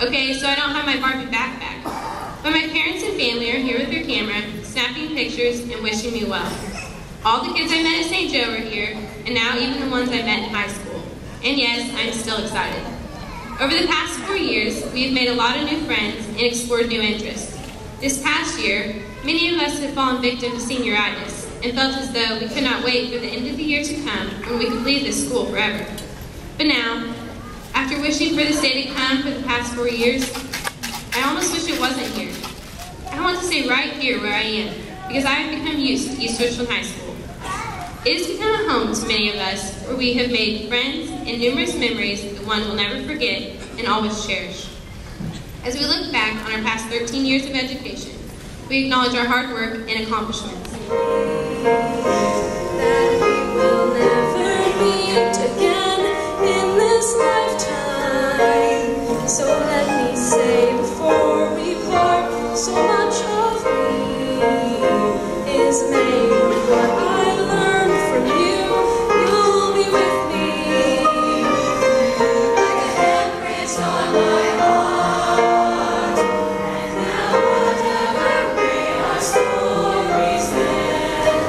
Okay, so I don't have my Barbie backpack. But my parents and family are here with their camera, snapping pictures and wishing me well. All the kids I met at St. Joe are here, and now even the ones I met in high school. And yes, I'm still excited. Over the past 4 years, we have made a lot of new friends and explored new interests. This past year, many of us have fallen victim to senioritis and felt as though we could not wait for the end of the year to come when we could leave this school forever. But now, after wishing for this day to come for the past 4 years, I almost wish it wasn't here. I want to stay right here where I am, because I have become used to East Richland High School. It has become a home to many of us, where we have made friends and numerous memories that one will never forget and always cherish. As we look back on our past 13 years of education, we acknowledge our hard work and accomplishments. That we will never meet again in this lifetime. So let me say before we part, so much of me is made of what I learned from you. You'll be with me like a handprint on my heart. And now whatever may our stories end, I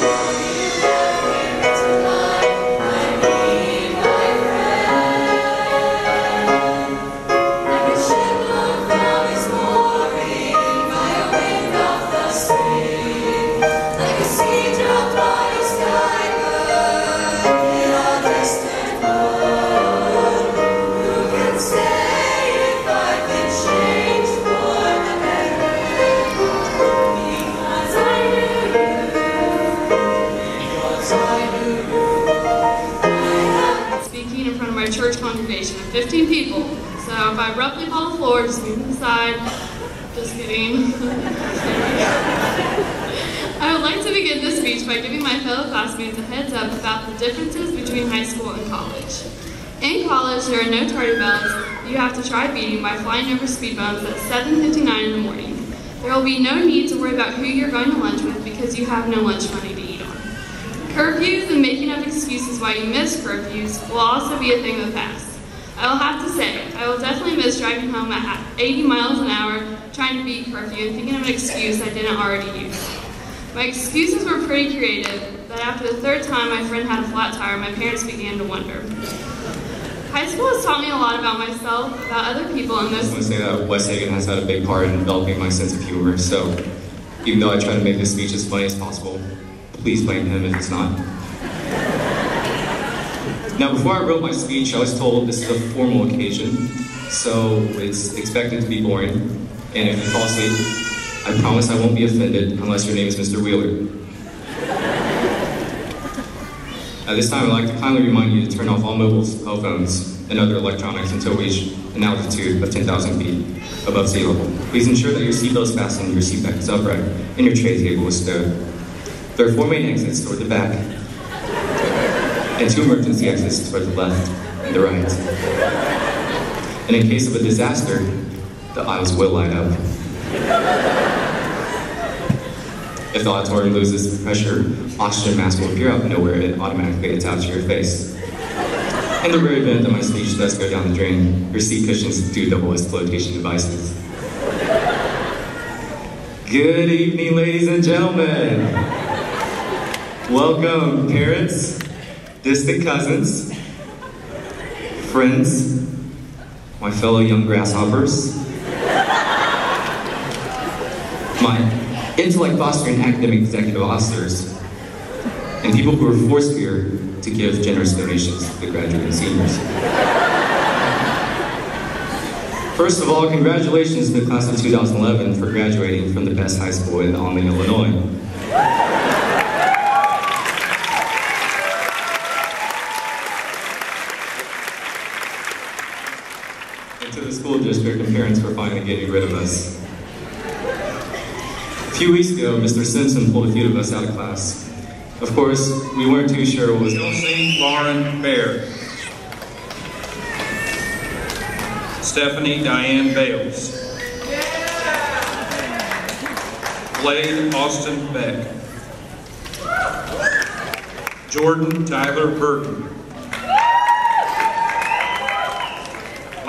know you carry me to life. I need my friend. Like a shipload from its mooring by a wind off the sea, like a sea dropped by a sky bird in a distant wood. Who can say if I've been changed for the better? Because I knew you. Because I knew you. Speaking in front of my church congregation of 15 people. So if I abruptly fall to the floor, just move to the side. Just kidding. I would like to begin this speech by giving my fellow classmates a heads up about the differences between high school and college. In college, there are no tardy bells you have to try beating by flying over speed bumps at 7:59 in the morning. There will be no need to worry about who you're going to lunch with because you have no lunch money to eat on. Curfews and making up excuses why you miss curfews will also be a thing of the past. I will have to say, I will definitely miss driving home at 80 miles an hour trying to beat curfew and thinking of an excuse I didn't already use. My excuses were pretty creative, but after the third time my friend had a flat tire, my parents began to wonder. High school has taught me a lot about myself, about other people, and I just want to say that Wes Hagen has had a big part in developing my sense of humor, so even though I try to make this speech as funny as possible, please blame him if it's not. Now, before I wrote my speech, I was told this is a formal occasion, so it's expected to be boring, and if you fall asleep, I promise I won't be offended unless your name is Mr. Wheeler. At this time, I'd like to kindly remind you to turn off all mobile phones and other electronics until we reach an altitude of 10,000 feet above sea level. Please ensure that your seatbelt is fastened, your seat back is upright, and your tray table is stowed. There are 4 main exits toward the back, and 2 emergency exits toward the left and the right. And in case of a disaster, the aisles will light up. If the auditorium loses pressure, oxygen mask will appear out of nowhere and automatically attach to your face. In the rare event that my speech does go down the drain, your seat cushions do double as flotation devices. Good evening, ladies and gentlemen. Welcome, parents, distant cousins, friends, my fellow young grasshoppers, my intellect fostering academic executive officers, and people who were forced here to give generous donations to the graduating seniors. First of all, congratulations to the class of 2011 for graduating from the best high school in Alma, Illinois. And to the school district and parents for finally getting rid of us. A few weeks ago, Mr. Simpson pulled a few of us out of class. Of course, we weren't too sure what was going on. St. Lauren Bear. Stephanie Diane Bales. Blade Austin Beck. Jordan Tyler Burton.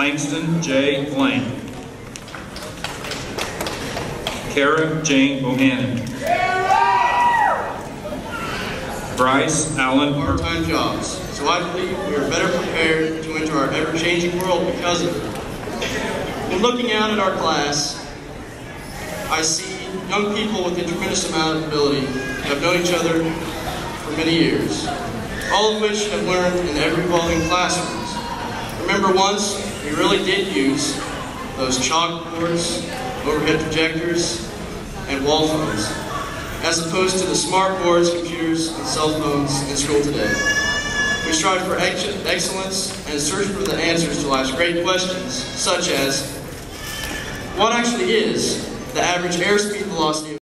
Langston J. Blank. Kara Jane Bohannon. Bryce Allen part-time jobs. So I believe we are better prepared to enter our ever-changing world because of it. When looking out at our class, I see young people with a tremendous amount of ability who have known each other for many years, all of which have learned in ever-evolving classrooms. Remember once, we really did use those chalkboards, overhead projectors, and wall phones, as opposed to the smart boards, computers, and cell phones in school today. We strive for excellence and search for the answers to life's great questions, such as, what actually is the average airspeed velocity